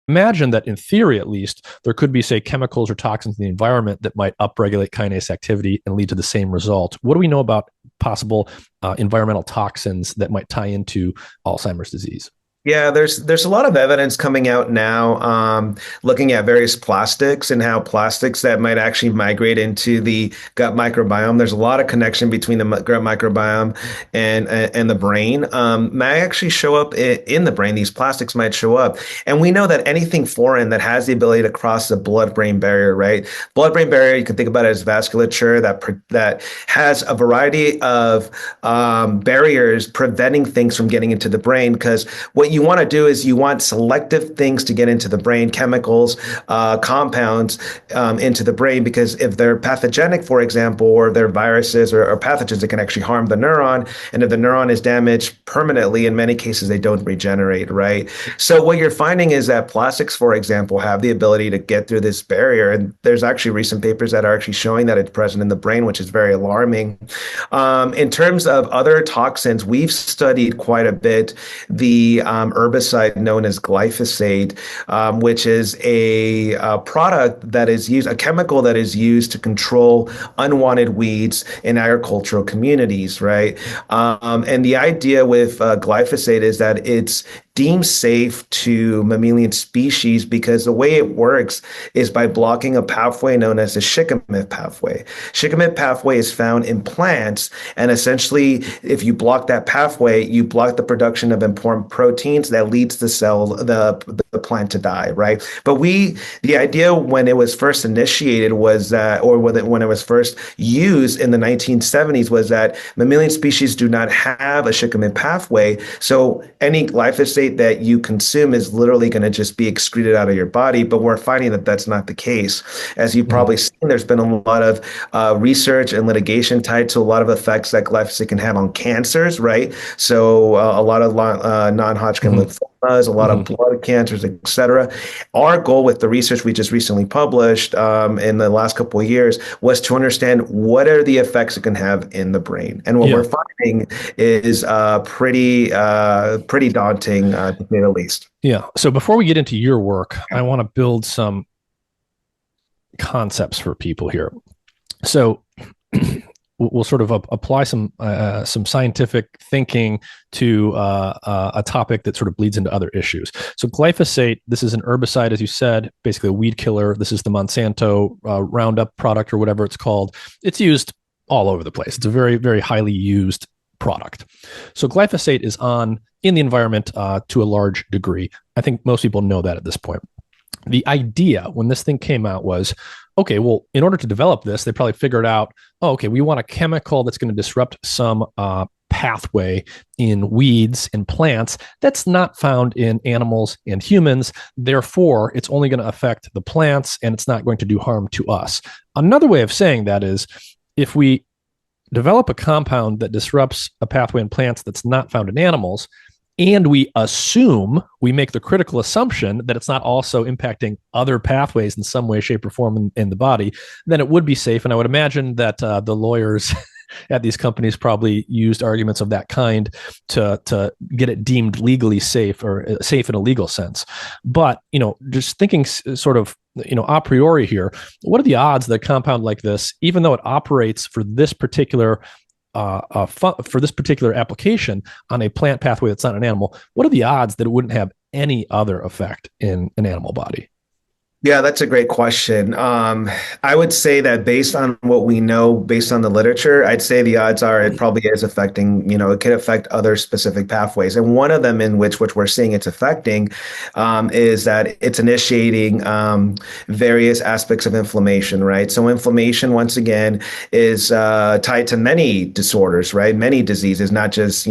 imagine that in theory, at least, there could be, say, chemicals or toxins in the environment that might upregulate kinase activity and lead to the same result. What do we know about possible environmental toxins that might tie into Alzheimer's disease? Yeah, there's a lot of evidence coming out now, looking at various plastics and how plastics that might actually migrate into the gut microbiome. There's a lot of connection between the gut microbiome and the brain. Might actually show up in the brain. These plastics might show up, and we know that anything foreign that has the ability to cross the blood-brain barrier, right? Blood-brain barrier, you can think about it as vasculature that has a variety of barriers preventing things from getting into the brain. Because what you want to do is you want selective things to get into the brain, chemicals, compounds into the brain, because if they're pathogenic, for example, or they're viruses or pathogens, it can actually harm the neuron. And if the neuron is damaged permanently, in many cases, they don't regenerate, right? So what you're finding is that plastics, for example, have the ability to get through this barrier. And there's actually recent papers that are actually showing that it's present in the brain, which is very alarming. In terms of other toxins, we've studied quite a bit the herbicide known as glyphosate, which is a product that is used, a chemical that is used to control unwanted weeds in agricultural communities, right? And the idea with glyphosate is that it's deemed safe to mammalian species because the way it works is by blocking a pathway known as the shikimate pathway. Shikimate pathway is found in plants, and essentially, if you block that pathway, you block the production of important proteins that leads the plant to die, right? But the idea when it was first initiated was that, or when it was first used in the 1970s, was that mammalian species do not have a shikimate pathway, so any glyphosate that you consume is literally going to just be excreted out of your body. But we're finding that that's not the case. As you've probably seen, there's been a lot of research and litigation tied to a lot of effects that glyphosate can have on cancers, right? So a lot of non-Hodgkin lymphomas, a lot of blood cancers, et cetera. Our goal with the research we just recently published in the last couple of years was to understand what are the effects it can have in the brain. And what we're finding is pretty daunting, to say the least. Yeah. So before we get into your work, I want to build some concepts for people here. So we'll sort of apply some scientific thinking to a topic that sort of bleeds into other issues. So glyphosate, this is an herbicide, as you said, basically a weed killer. This is the Monsanto Roundup product or whatever it's called. It's used all over the place. It's a very, very highly used product. So glyphosate is in the environment to a large degree. I think most people know that at this point. The idea when this thing came out was, okay, well, in order to develop this, they probably figured out, oh, okay, we want a chemical that's going to disrupt some pathway in weeds and plants that's not found in animals and humans. Therefore, it's only going to affect the plants and it's not going to do harm to us. Another way of saying that is if we develop a compound that disrupts a pathway in plants that's not found in animals, and we make the critical assumption that it's not also impacting other pathways in some way, shape, or form in the body, then it would be safe. And I would imagine that the lawyers at these companies probably used arguments of that kind to get it deemed legally safe or safe in a legal sense. But, just thinking sort of, a priori here, what are the odds that a compound like this, even though it operates for this particular application on a plant pathway that's not an animal, what are the odds that it wouldn't have any other effect in an animal body? Yeah, that's a great question. I would say that based on what we know, based on the literature, I'd say the odds are it probably is affecting, it could affect other specific pathways. And one of them in which we're seeing it's affecting is that it's initiating various aspects of inflammation, right? So inflammation, once again, is tied to many disorders, right? Many diseases, not just,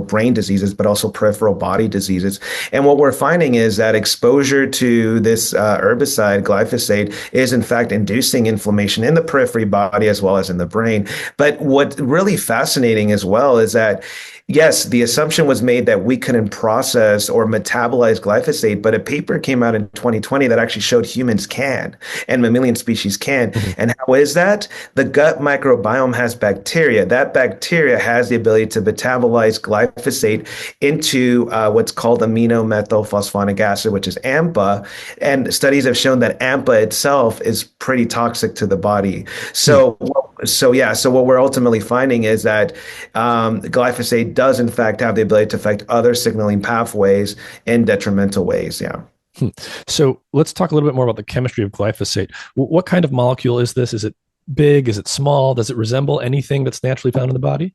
brain diseases, but also peripheral body diseases. And what we're finding is that exposure to this herbicide, glyphosate, is in fact inducing inflammation in the periphery body as well as in the brain. But what's really fascinating as well is that Yes, the assumption was made that we couldn't process or metabolize glyphosate, but a paper came out in 2020 that actually showed humans can and mammalian species can. Mhm. And how is that? The gut microbiome has bacteria. That bacteria has the ability to metabolize glyphosate into what's called amino methylphosphonic acid, which is AMPA. And studies have shown that AMPA itself is pretty toxic to the body. Hmm. So what we're ultimately finding is that glyphosate does in fact have the ability to affect other signaling pathways in detrimental ways. Yeah. Hmm. So let's talk a little bit more about the chemistry of glyphosate. What kind of molecule is this? Is it big? Is it small? Does it resemble anything that's naturally found in the body?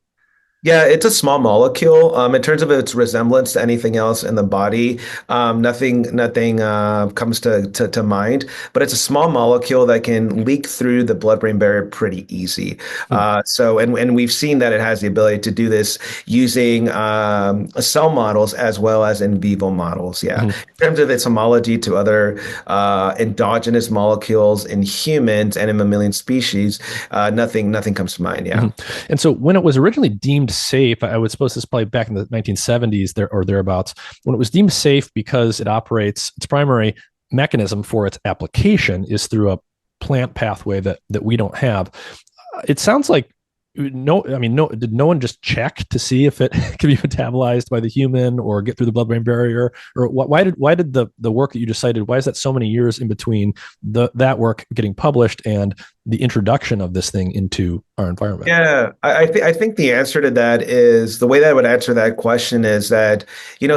Yeah, it's a small molecule. In terms of its resemblance to anything else in the body, nothing comes to mind. But it's a small molecule that can leak through the blood-brain barrier pretty easy. Hmm. And we've seen that it has the ability to do this using cell models as well as in vivo models. Yeah, Hmm. in terms of its homology to other endogenous molecules in humans and in mammalian species, nothing comes to mind. Hmm. Yeah. And so when it was originally deemed safe, I would suppose this is probably back in the 1970s there or thereabouts, when it was deemed safe because it operates, its primary mechanism for its application is through a plant pathway that we don't have. It sounds like no, I mean, no, did no one just check to see if it can be metabolized by the human or get through the blood-brain barrier? Or why did the work that you just cited, why is that so many years in between that work getting published and the introduction of this thing into our environment? Yeah, I think the answer to that is the way that I would answer that question is that,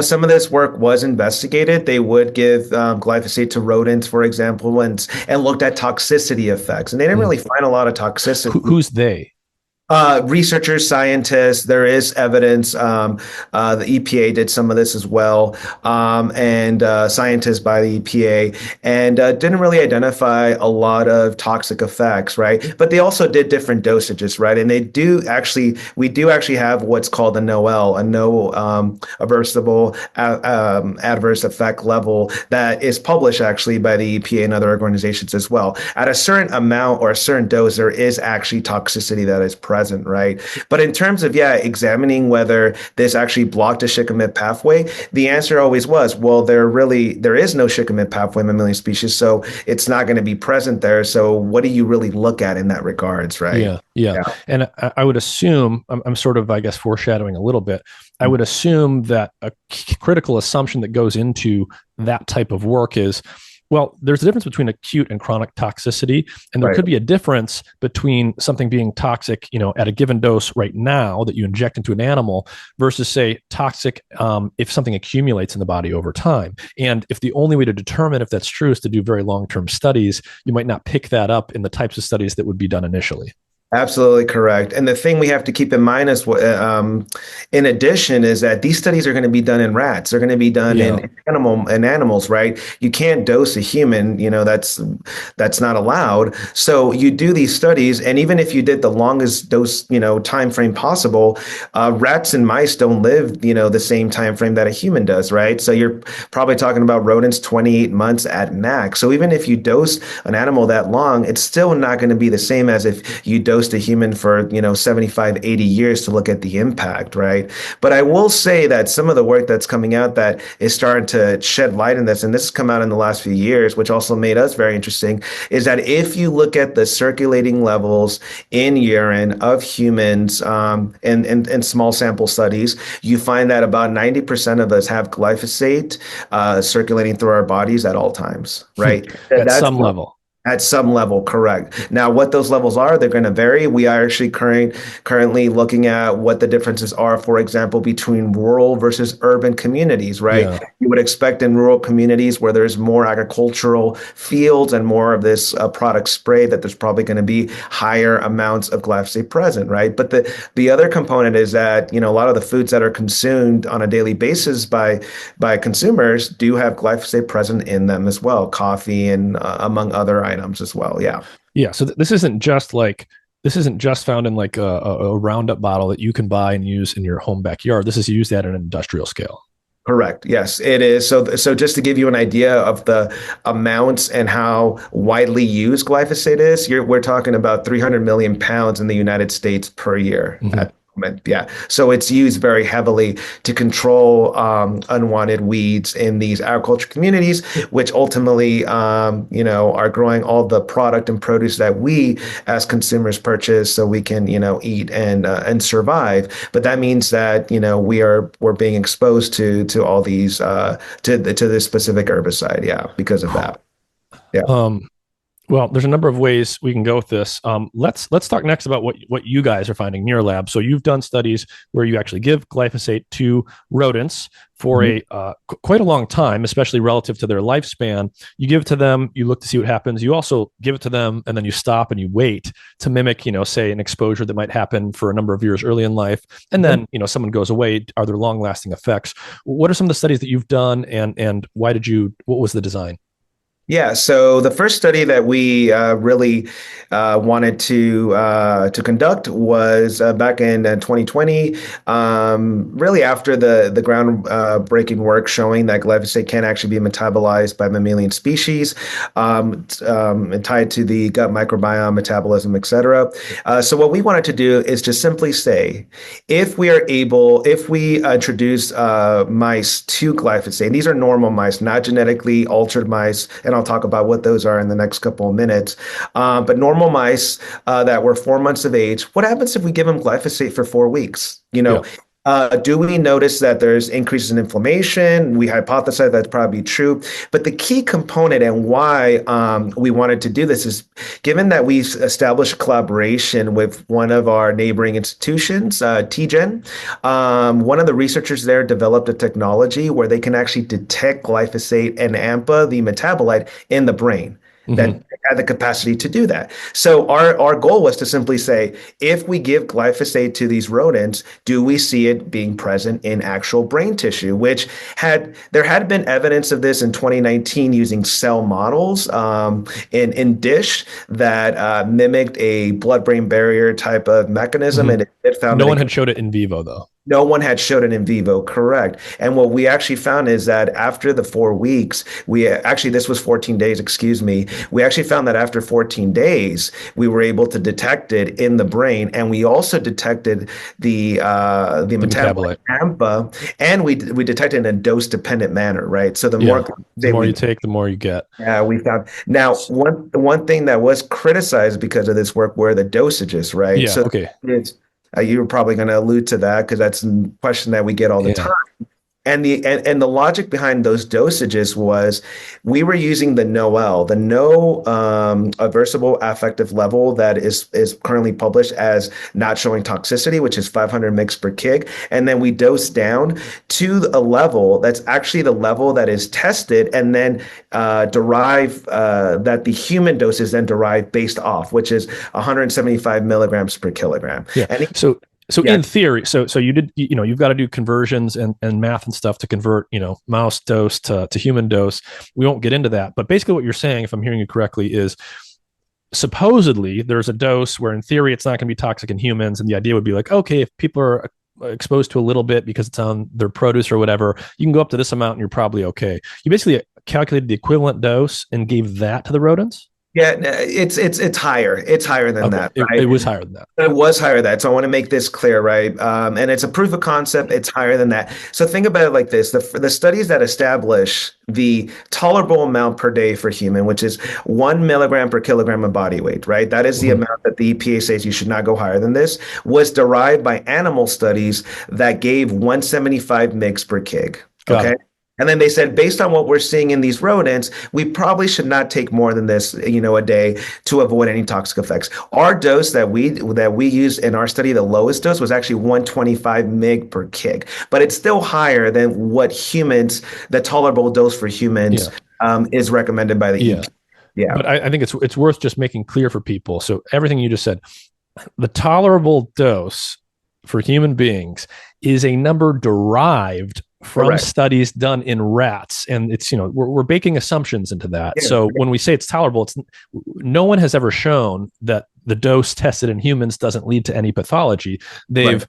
some of this work was investigated. They would give glyphosate to rodents, for example, and looked at toxicity effects, and they didn't Mm. really find a lot of toxicity. Who's they? Researchers, scientists, there is evidence. The EPA did some of this as well, and scientists by the EPA, and didn't really identify a lot of toxic effects, right? But they also did different dosages, right? And we do actually have what's called a NOEL, a no aversible adverse effect level that is published actually by the EPA and other organizations as well. At a certain amount or a certain dose, there is actually toxicity that is present, right? But in terms of, yeah, examining whether this actually blocked a shikimate pathway, the answer always was, well, there is no shikimate pathway in mammalian species, so it's not going to be present there. So what do you really look at in that regards, right? Yeah, yeah. Yeah. And I would assume, I'm sort of, I guess, foreshadowing a little bit. I would assume that a critical assumption that goes into that type of work is, well, there's a difference between acute and chronic toxicity, and there Right. could be a difference between something being toxic, at a given dose right now that you inject into an animal versus, say, toxic if something accumulates in the body over time. And if the only way to determine if that's true is to do very long-term studies, you might not pick that up in the types of studies that would be done initially. Absolutely correct. And the thing we have to keep in mind is, in addition, is that these studies are going to be done in rats. They're going to be done Yeah. in animals, right? You can't dose a human. That's not allowed. So you do these studies, and even if you did the longest dose, time frame possible, rats and mice don't live, the same time frame that a human does, right? So you're probably talking about rodents 28 months at max. So even if you dose an animal that long, it's still not going to be the same as if you dosed a human for 75, 80 years to look at the impact, right? But I will say that some of the work that's coming out that is starting to shed light in this, and this has come out in the last few years, which also made us very interesting, is that if you look at the circulating levels in urine of humans in small sample studies, you find that about 90% of us have glyphosate circulating through our bodies at all times, right? At That's some level. at some level, correct. Now, what those levels are, they're going to vary. We are actually currently looking at what the differences are, for example, between rural versus urban communities, right? Yeah. You would expect in rural communities where there's more agricultural fields and more of this product spray that there's probably going to be higher amounts of glyphosate present, right? But the other component is that, a lot of the foods that are consumed on a daily basis by consumers do have glyphosate present in them as well, coffee and among other items as well. Yeah. Yeah. So this isn't just found in like a Roundup bottle that you can buy and use in your home backyard. This is used at an industrial scale. Correct. Yes, it is. So just to give you an idea of the amounts and how widely used glyphosate is, we're talking about 300 million pounds in the United States per year. Mm-hmm. Yeah. So it's used very heavily to control unwanted weeds in these agriculture communities, which ultimately, are growing all the product and produce that we as consumers purchase so we can, eat and survive. But that means that, we're being exposed to all these to this specific herbicide. Yeah, because of that. Yeah. Um, Well, there's a number of ways we can go with this. Let's talk next about what you guys are finding in your lab. So you've done studies where you actually give glyphosate to rodents for Mhm. quite a long time, especially relative to their lifespan. You give it to them, you look to see what happens. You also give it to them, and then you stop and you wait to mimic, say, an exposure that might happen for a number of years early in life. And then, someone goes away. Are there long-lasting effects? What are some of the studies that you've done, and why did you? What was the design? Yeah, so the first study that we really wanted to conduct was back in 2020, really after the ground breaking work showing that glyphosate can actually be metabolized by mammalian species, and tied to the gut microbiome, metabolism, et cetera. So what we wanted to do is to simply say, if we introduce mice to glyphosate, and these are normal mice, not genetically altered mice, and I'll talk about what those are in the next couple of minutes. But normal mice that were 4 months of age, what happens if we give them glyphosate for 4 weeks? Yeah. Do we notice that there's increases in inflammation? We hypothesize that's probably true. But the key component and why we wanted to do this is given that we've established collaboration with one of our neighboring institutions, TGen, one of the researchers there developed a technology where they can actually detect glyphosate and AMPA, the metabolite, in the brain. Mm-hmm. That had the capacity to do that. So our goal was to simply say, if we give glyphosate to these rodents, do we see it being present in actual brain tissue? There had been evidence of this in 2019 using cell models in dish that mimicked a blood-brain barrier type of mechanism, Mm-hmm. and it found No that one it had showed it in vivo, though. no one had showed it in vivo, correct. And what we actually found is that after the 4 weeks, this was 14 days, excuse me. We actually found that after 14 days, we were able to detect it in the brain. And we also detected the The metabolite metabolite. AMPA, and we detected in a dose-dependent manner, right? So the more Yeah. The say more you we take, the more you get. we found now one thing that was criticized because of this work were the dosages, right? Yeah. So Okay. it's you were probably going to allude to that because that's a question that we get all the Yeah. time. And the logic behind those dosages was we were using the NOEL, the no aversible affective level that is currently published as not showing toxicity, which is 500 mg per kg, and then we dose down to a level that's actually the level that is tested, and then derive that the human dose is then derived based off, which is 175 milligrams per kilogram. Yeah. And So yeah, in theory, so you did, you've got to do conversions and math and stuff to convert, mouse dose to human dose. We won't get into that, but basically what you're saying, if I'm hearing you correctly, is supposedly there's a dose where in theory it's not going to be toxic in humans, and the idea would be like, okay, if people are exposed to a little bit because it's on their produce or whatever, you can go up to this amount and you're probably okay. You basically calculated the equivalent dose and gave that to the rodents. yeah, it's higher. It's higher than Okay, that, it right? was higher than that. It was higher than that. So I want to make this clear, right? And it's a proof of concept. It's higher than that. So think about it like this. The studies that establish the tolerable amount per day for human, which is 1 milligram per kilogram of body weight, right? That is the Mm-hmm. amount that the EPA says you should not go higher than this, was derived by animal studies that gave 175 mg per kg. Got Okay. it. And then they said, based on what we're seeing in these rodents, we probably should not take more than this, a day to avoid any toxic effects. Our dose that we used in our study, the lowest dose was actually 125 mg per kg, but it's still higher than what the tolerable dose for humans Yeah. is recommended by the Yeah. EPA. Yeah, But I think it's worth just making clear for people. So everything you just said, the tolerable dose for human beings is a number derived from correct. studies done in rats, and it's we're baking assumptions into that. Yeah, So when we say it's tolerable, it's no one has ever shown that the dose tested in humans doesn't lead to any pathology. They've right.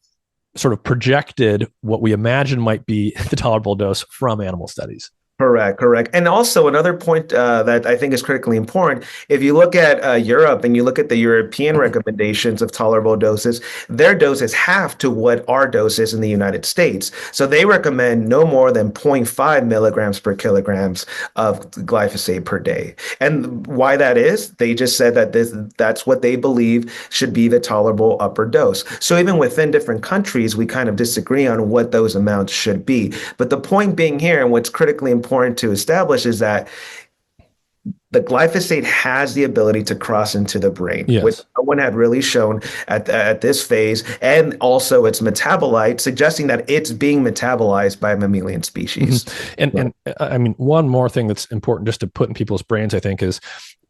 sort of projected what we imagine might be the tolerable dose from animal studies. Correct, correct. And also another point that I think is critically important, if you look at Europe and you look at the European recommendations of tolerable doses, their dose is half to what our dose is in the United States. So they recommend no more than zero point 0.5 milligrams per kilograms of glyphosate per day. And why that is, they just said that that's what they believe should be the tolerable upper dose. So even within different countries, we kind of disagree on what those amounts should be. But the point being here, and what's critically important to establish, is that the glyphosate has the ability to cross into the brain, which Yes. no one had really shown at this phase, and also its metabolite, suggesting that it's being metabolized by mammalian species. And I mean, one more thing that's important just to put in people's brains, I think, is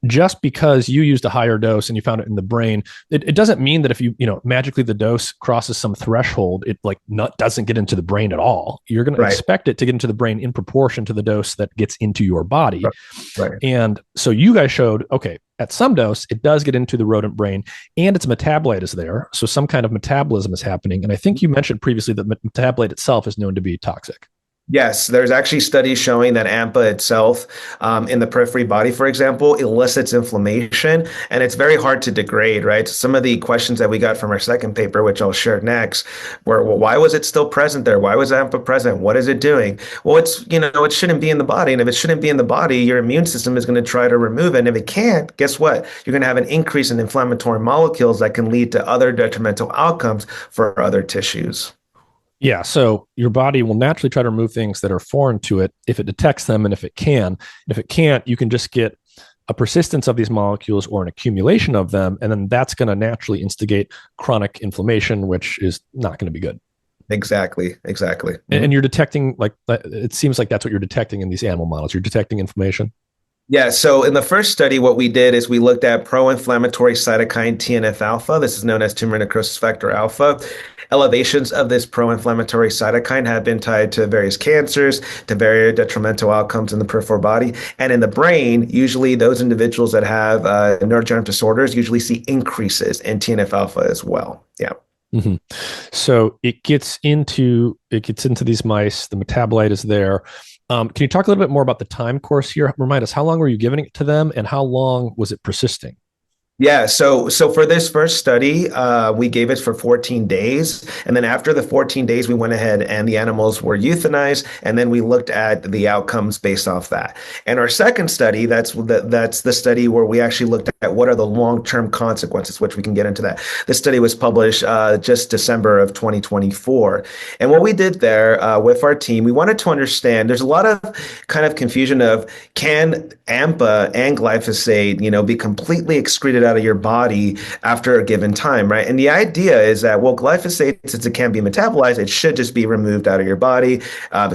just because you used a higher dose and you found it in the brain, it doesn't mean that if magically the dose crosses some threshold, it like not doesn't get into the brain at all. You're going to Right, expect it to get into the brain in proportion to the dose that gets into your body. right, right. And so you guys showed, okay, at some dose, it does get into the rodent brain and its metabolite is there. So some kind of metabolism is happening. And I think you mentioned previously that metabolite itself is known to be toxic. Yes, there's actually studies showing that AMPA itself, in the periphery body, for example, elicits inflammation, and it's very hard to degrade, right? Some of the questions that we got from our second paper, which I'll share next, were, well, why was it still present there? Why was AMPA present? What is it doing? Well, it shouldn't be in the body, and if it shouldn't be in the body, your immune system is going to try to remove it, and if it can't, guess what? You're going to have an increase in inflammatory molecules that can lead to other detrimental outcomes for other tissues. Yeah, so your body will naturally try to remove things that are foreign to it if it detects them and if it can. And if it can't, you can just get a persistence of these molecules or an accumulation of them, and then that's going to naturally instigate chronic inflammation, which is not going to be good. Exactly, exactly. And you're detecting, like, it seems like that's what you're detecting in these animal models. You're detecting inflammation. Yeah, so in the first study, what we did is we looked at pro-inflammatory cytokine TNF alpha. This is known as tumor necrosis factor alpha. Elevations of this pro-inflammatory cytokine have been tied to various cancers, to various detrimental outcomes in the peripheral body. And in the brain, usually those individuals that have neurodegenerative disorders usually see increases in TNF alpha as well. Yeah. Mm-hmm. So it gets into these mice. The metabolite is there. Can you talk a little bit more about the time course here? Remind us, how long were you giving it to them, and how long was it persisting? Yeah, so for this first study, we gave it for 14 days, and then after the 14 days, we went ahead and the animals were euthanized, and then we looked at the outcomes based off that. And our second study, that's the study where we actually looked at what are the long-term consequences, which we can get into that. This study was published just December of 2024, and what we did there with our team, we wanted to understand. There's a lot of kind of confusion of can AMPA and glyphosate, be completely excreted out of your body after a given time, right? And the idea is that, well, glyphosate, since it can be metabolized, it should just be removed out of your body,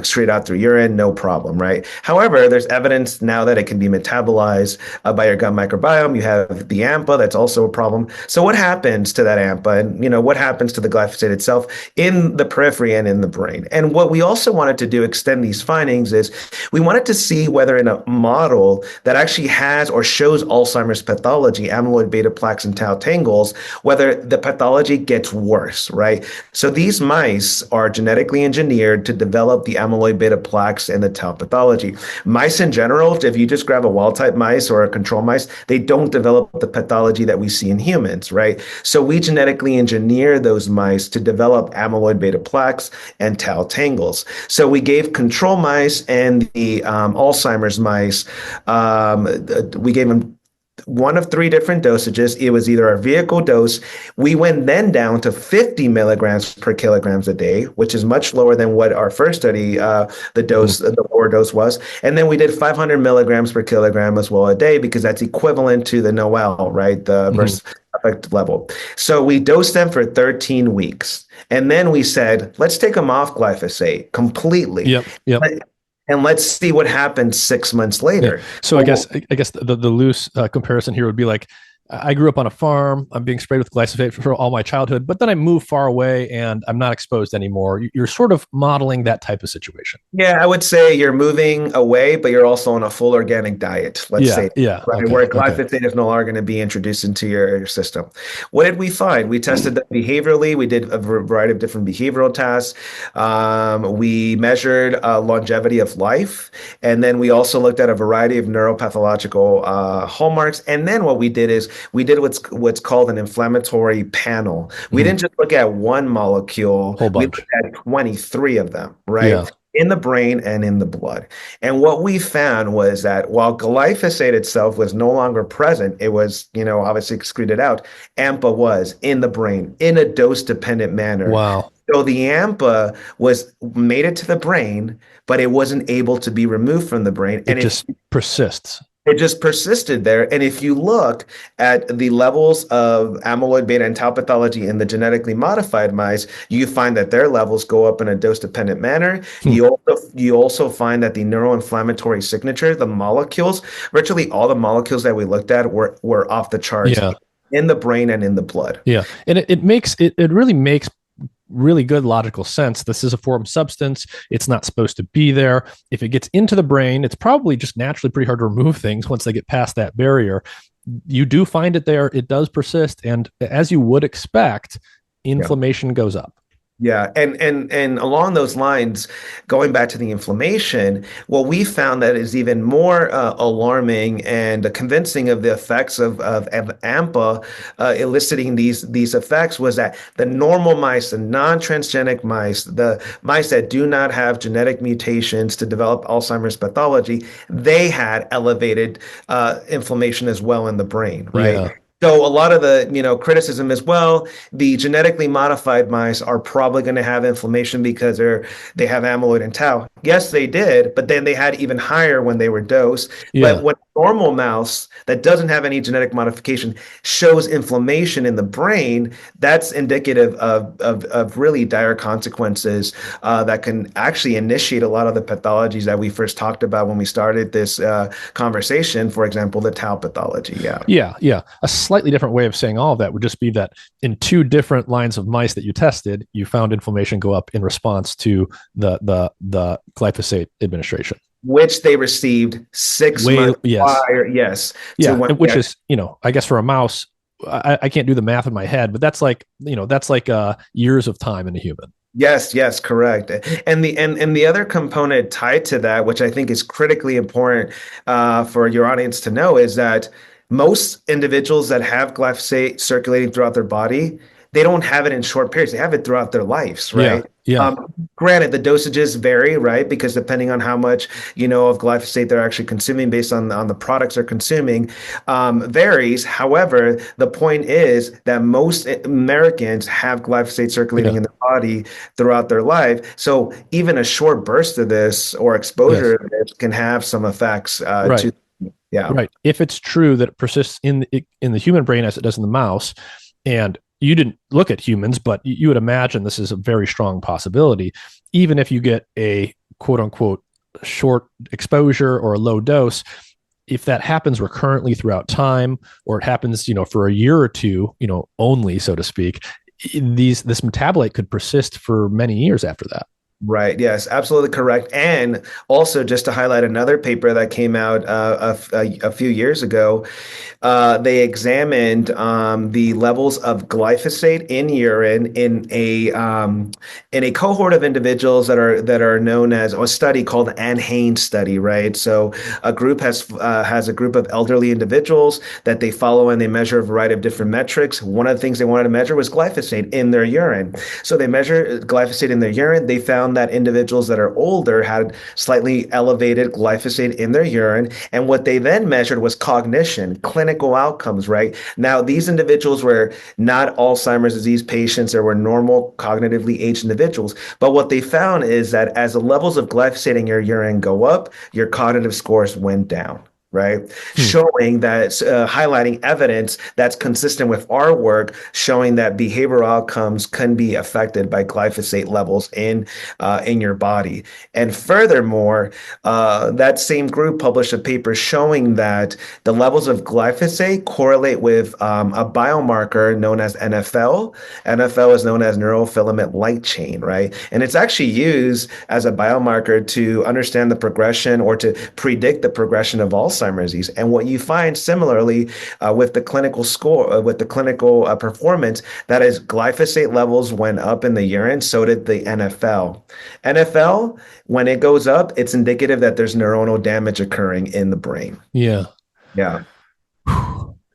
straight out through urine, no problem, right? However, there's evidence now that it can be metabolized by your gut microbiome. You have the AMPA, that's also a problem. So what happens to that AMPA, and what happens to the glyphosate itself in the periphery and in the brain? And what we also wanted to do, extend these findings, is we wanted to see whether in a model that actually has or shows Alzheimer's pathology, amyloid beta plaques and tau tangles, whether the pathology gets worse, right? So these mice are genetically engineered to develop the amyloid beta plaques and the tau pathology. Mice in general, if you just grab a wild type mice or a control mice, they don't develop the pathology that we see in humans, right? So we genetically engineer those mice to develop amyloid beta plaques and tau tangles. So we gave control mice and the Alzheimer's mice, we gave them one of three different dosages. It was either our vehicle dose. We went then down to 50 milligrams per kilograms a day, which is much lower than what our first study, the lower dose was. And then we did 500 milligrams per kilogram as well a day, because that's equivalent to the NOEL, right? The versus effect level. So we dosed them for 13 weeks. And then we said, let's take them off glyphosate completely. Yep. And let's see what happens 6 months later. Yeah. So I guess the loose comparison here would be like, I grew up on a farm. I'm being sprayed with glyphosate for all my childhood, but then I moved far away and I'm not exposed anymore. You're sort of modeling that type of situation. Yeah, I would say you're moving away, but you're also on a full organic diet, let's Yeah. say, Yeah. right, Okay. where Okay. glyphosate is no longer going to be introduced into your system. What did we find? We tested that behaviorally. We did a variety of different behavioral tests. We measured longevity of life, and then we also looked at a variety of neuropathological hallmarks. And then what we did is we did what's called an inflammatory panel. We Mhm. didn't just look at one molecule; Whole we bunch. looked at 23 of them, right? Yeah. In the brain and in the blood. And what we found was that while glyphosate itself was no longer present, it was, obviously excreted out. AMPA was in the brain in a dose-dependent manner. Wow. So the AMPA was made it to the brain, but it wasn't able to be removed from the brain. It And if just persists. it just persisted there. And if you look at the levels of amyloid beta and tau pathology in the genetically modified mice, you find that their levels go up in a dose-dependent manner. Hmm. You also find that the neuroinflammatory signature, the molecules, virtually all the molecules that we looked at were off the charts Yeah. in the brain and in the blood. Yeah. And it really makes really good logical sense. This is a foreign substance. It's not supposed to be there. If it gets into the brain, it's probably just naturally pretty hard to remove things once they get past that barrier. You do find it there. It does persist. And as you would expect, Yeah. inflammation goes up. Yeah, and along those lines, going back to the inflammation, what we found that is even more alarming and convincing of the effects of AMPA eliciting these effects was that the normal mice, the non-transgenic mice, the mice that do not have genetic mutations to develop Alzheimer's pathology, they had elevated inflammation as well in the brain, right? Yeah. So a lot of the, criticism as well, the genetically modified mice are probably going to have inflammation because they have amyloid and tau. Yes, they did, but then they had even higher when they were dosed. But Yeah. when a normal mouse that doesn't have any genetic modification shows inflammation in the brain, that's indicative of really dire consequences that can actually initiate a lot of the pathologies that we first talked about when we started this conversation. For example, the tau pathology. Yeah. Yeah. Yeah. A slightly different way of saying all of that would just be that in two different lines of mice that you tested, you found inflammation go up in response to the glyphosate administration. Which they received six Way, months yes. prior, yes, to Yeah. when, Which yeah, is, I guess for a mouse, I can't do the math in my head, but that's like years of time in a human. yes, yes, correct. And the other component tied to that, which I think is critically important for your audience to know, is that most individuals that have glyphosate circulating throughout their body, they don't have it in short periods. They have it throughout their lives, Yeah. right? Yeah. Granted, the dosages vary, right? Because depending on how much, of glyphosate they're actually consuming based on the products they're consuming, varies. However, the point is that most Americans have glyphosate circulating Yeah. in their body throughout their life. So even a short burst of this or exposure Yes. of this can have some effects Right. to, yeah. Right. If it's true that it persists in the human brain as it does in the mouse, and you didn't look at humans, but you would imagine this is a very strong possibility. Even if you get a quote unquote short exposure or a low dose, if that happens recurrently throughout time, or it happens, for a year or two, only, so to speak, this metabolite could persist for many years after that. Right. Yes, absolutely correct. And also, just to highlight another paper that came out a few years ago, they examined the levels of glyphosate in urine in a cohort of individuals that are known as a study called Anne Haynes study. Right. So a group has a group of elderly individuals that they follow and they measure a variety of different metrics. One of the things they wanted to measure was glyphosate in their urine. So they measured glyphosate in their urine. They found that individuals that are older had slightly elevated glyphosate in their urine. And what they then measured was cognition, clinical outcomes, right? Now, these individuals were not Alzheimer's disease patients. There were normal cognitively aged individuals. But what they found is that as the levels of glyphosate in your urine go up, your cognitive scores went down. right? Hmm. Showing that, highlighting evidence that's consistent with our work, showing that behavioral outcomes can be affected by glyphosate levels in your body. And furthermore, that same group published a paper showing that the levels of glyphosate correlate with a biomarker known as NFL. NFL is known as neurofilament light chain, right? And it's actually used as a biomarker to understand the progression or to predict the progression of Alzheimer's disease. And what you find similarly with the clinical score, with the clinical performance, that is glyphosate levels went up in the urine, so did the NFL. NFL, when it goes up, it's indicative that there's neuronal damage occurring in the brain. Yeah. Yeah.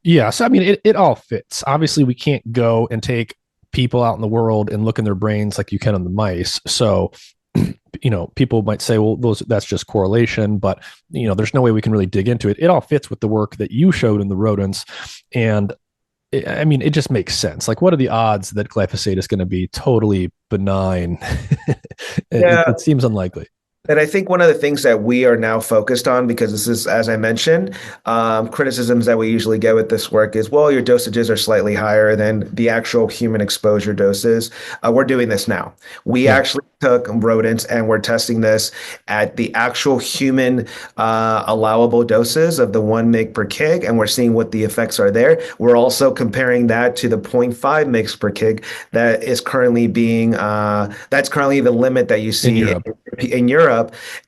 Yeah. So, I mean, it all fits. Obviously, we can't go and take people out in the world and look in their brains like you can on the mice. So, people might say, well, that's just correlation, but, there's no way we can really dig into it. It all fits with the work that you showed in the rodents. And I mean, it just makes sense. Like, what are the odds that glyphosate is going to be totally benign? it, Yeah. it seems unlikely. And I think one of the things that we are now focused on, because this is, as I mentioned, criticisms that we usually get with this work is, well, your dosages are slightly higher than the actual human exposure doses. We're doing this now. We Yeah. actually took rodents and we're testing this at the actual human allowable doses of the 1 mg per kg, and we're seeing what the effects are there. We're also comparing that to the zero point 0.5 mg per kg that is currently that's currently the limit that you In see Europe. in Europe,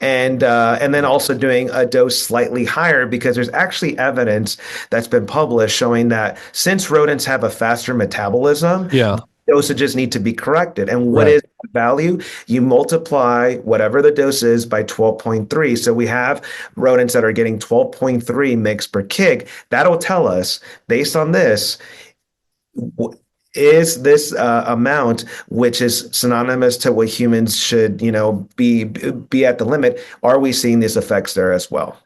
and then also doing a dose slightly higher because there's actually evidence that's been published showing that since rodents have a faster metabolism, Yeah. dosages need to be corrected. And what Right. is the value? You multiply whatever the dose is by 12.3. So we have rodents that are getting 12.3 mg per kg. That'll tell us, based on this, is this amount, which is synonymous to what humans should, be at the limit, are we seeing these effects there as well?